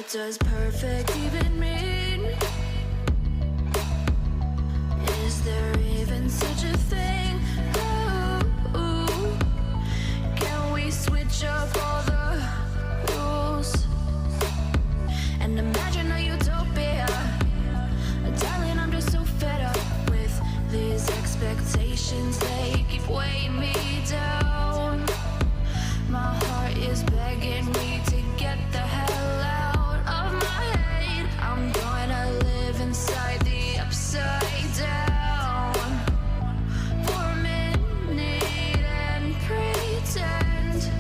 What does perfect even mean? Is there even such a thing? Ooh, can we switch up all the rules and imagine a utopia? Darling, I'm just so fed up with these expectations. They keep weighing me down. My heart is begging me to get the hell out of my head. I'm gonna live inside the upside down for a minute and pretend,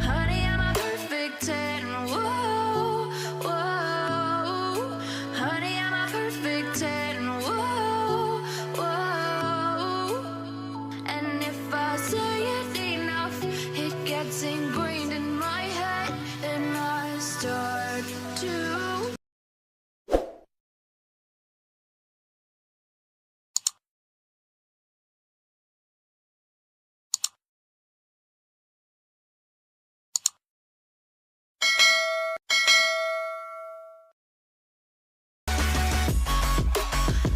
honey, I'm a perfect 10. Whoa, whoa, honey, I'm a perfect 10. Whoa, whoa, and if I say it enough, it gets ingrained in my head, and I start to.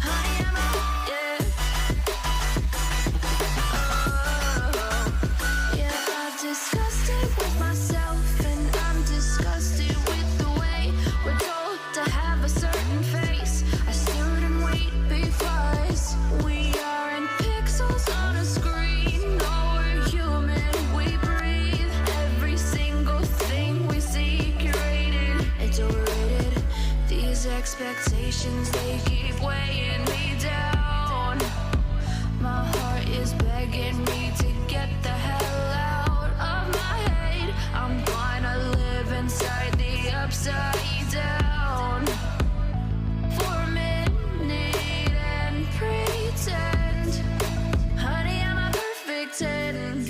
Honey, I'm a, yeah. Yeah, I've discussed it with myself, and I'm disgusted with the way we're told to have a certain face, a certain weight, because we aren't pixels on a screen. No, we're human, we breathe. Every single thing we see curated, it's overrated. These expectations, they keep weighing me down. My heart is begging me to get the hell out of my head. I'm gonna live inside the upside down for a minute and pretend, honey, I'm a perfect 10.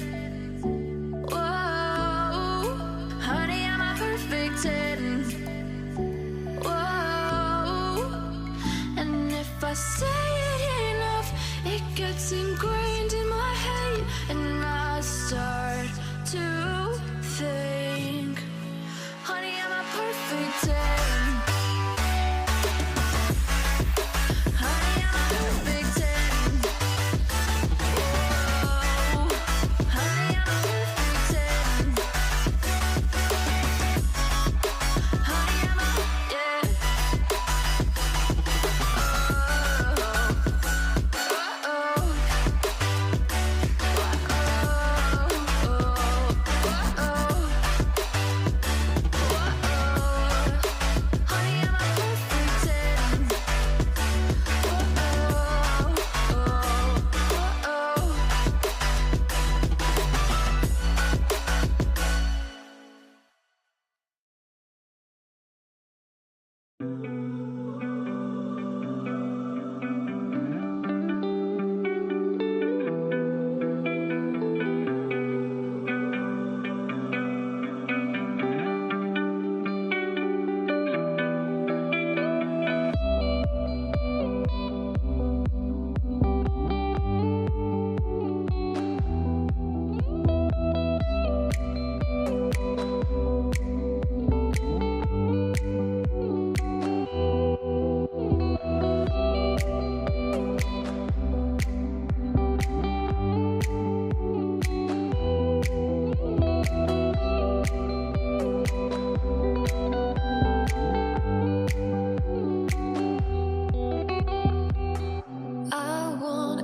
Whoa, honey, I'm a perfect 10. Whoa, and if I say it enough, it gets ingrained in my head, and I start to think, honey, I'm a perfect 10. Honey, I'm a perfect 10. Whoa, honey, I'm a perfect 10. Honey, I'm a, yeah.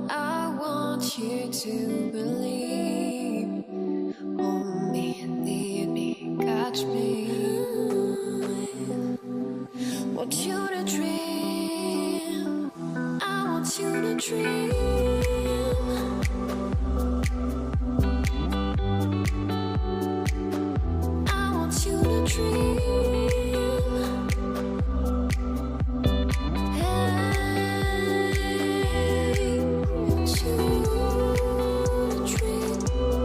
I want you to believe. Hold me, lead me, catch me. Want you to dream. I want you to dream. I want you to dream. Hey, want you to dream.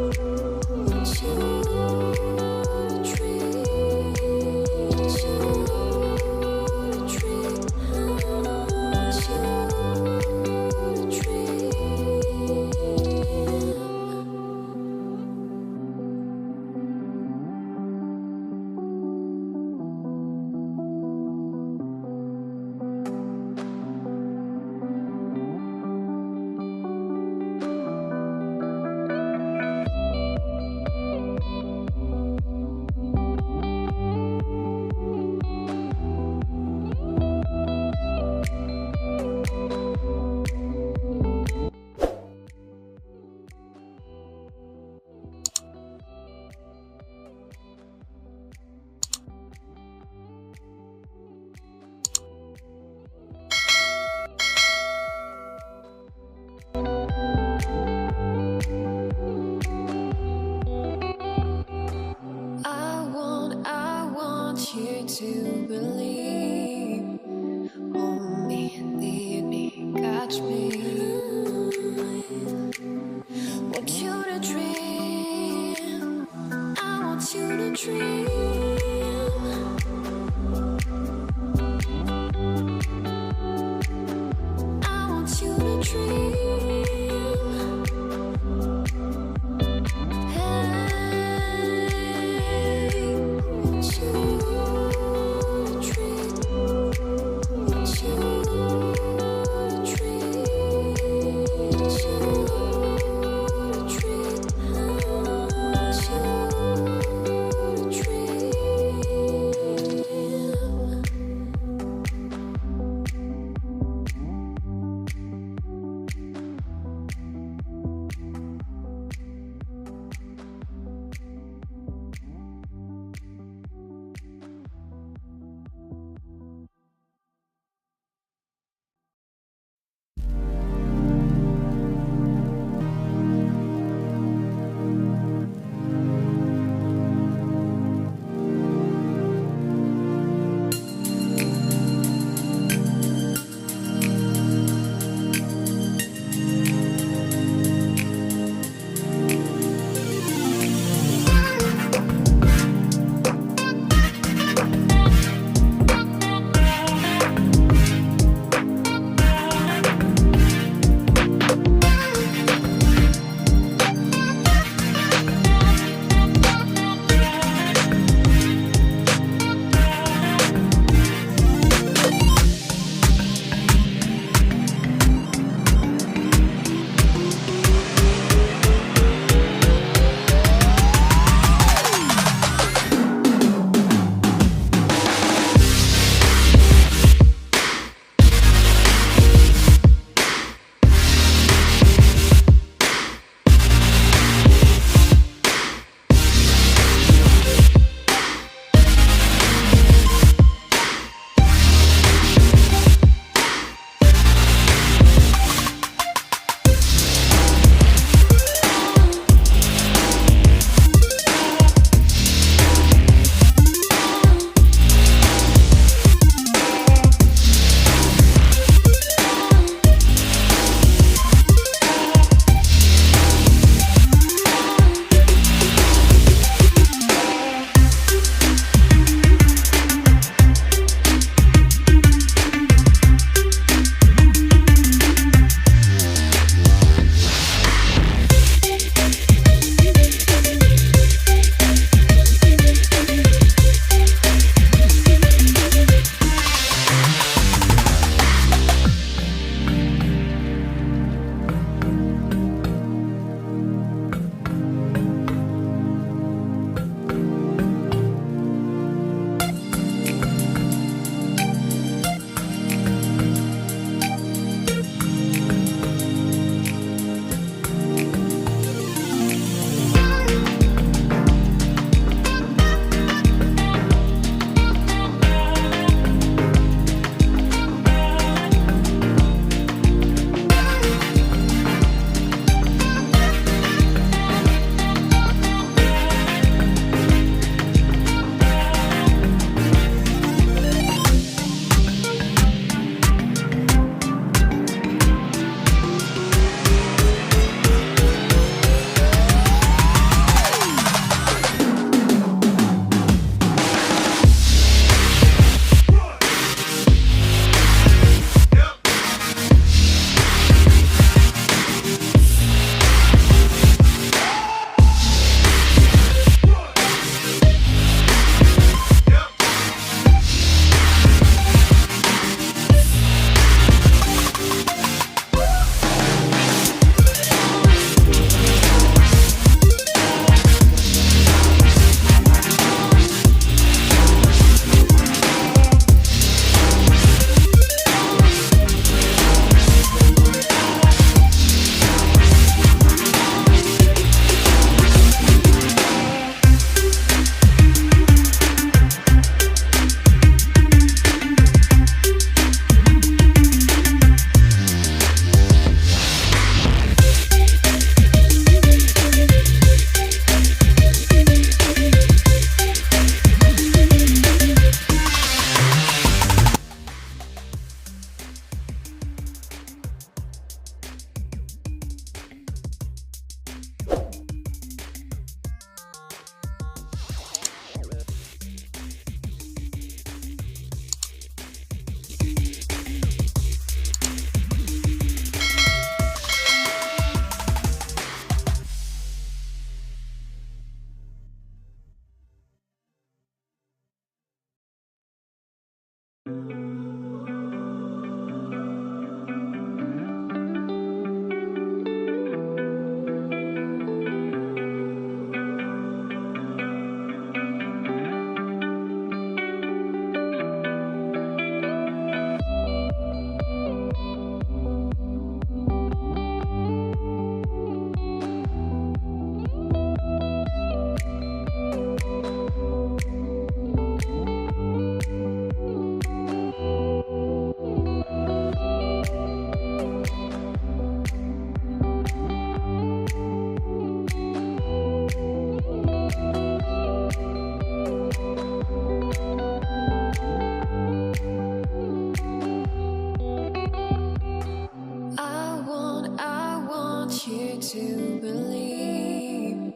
to believe.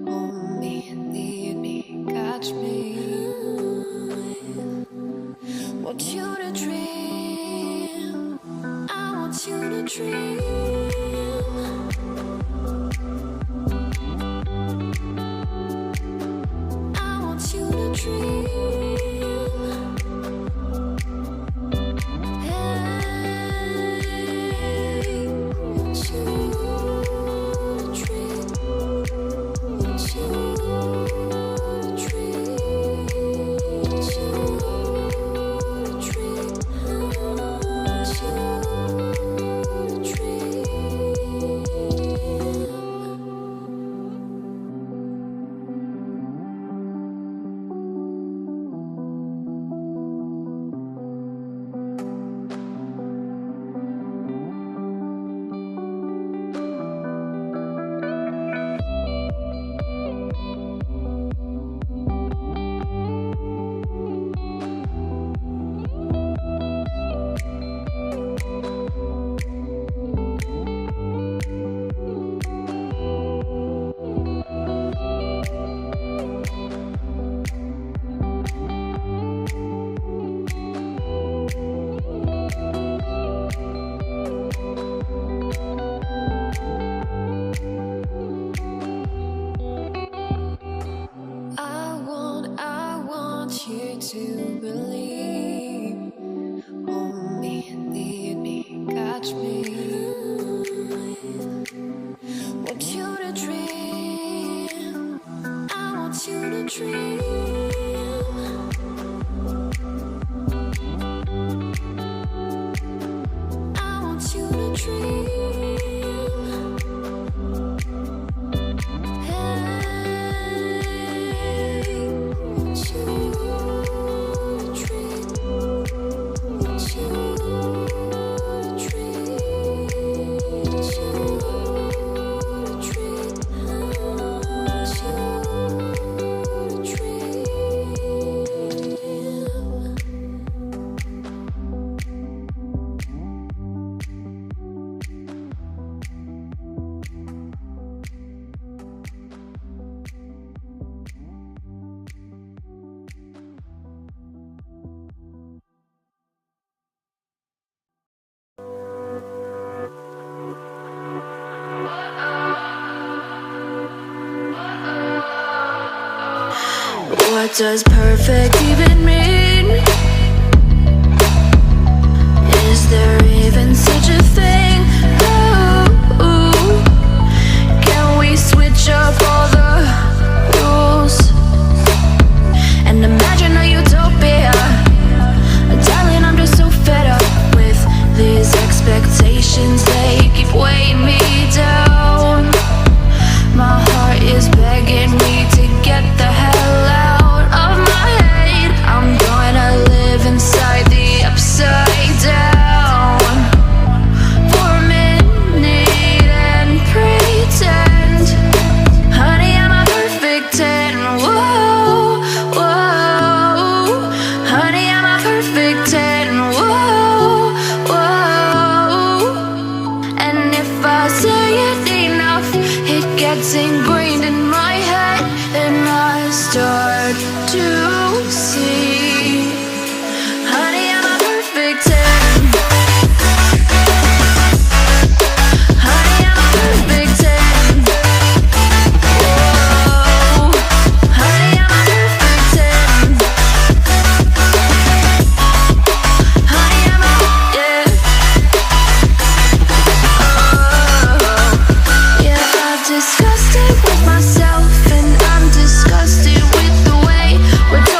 Hold me, lead me, catch me. Want you to dream. I want you to dream. I want you to dream. To believe. Hold me, lead me, catch me. Want you to dream. I want you to dream. I want you to dream. What does perfect even mean? Is there even such a thing? Ooh, can we switch up all the rules and imagine a utopia? Darling, I'm just so fed up with these expectations. They keep weighing me down. My heart is begging me to get the hell out of my head. I'm gonna live inside the upside down for a minute and pretend, honey, I'm a perfect 10. Whoa, whoa, honey, I'm a perfect 10. Whoa, whoa, and if I say it enough, it gets ingrained in my head, and I start to see, honey, I'm a perfect 10. Honey, I'm a perfect 10. Whoa, honey, I'm a perfect 10. Honey, I'm a, yeah. Oh, yeah, I've discussed it with myself, and I'm disgusted with the way we're talking.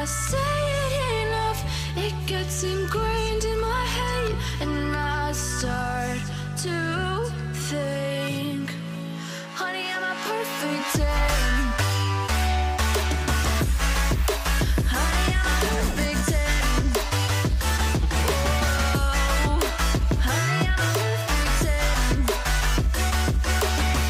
I say it enough, it gets ingrained in my head, and I start to think, honey, I'm a perfect day.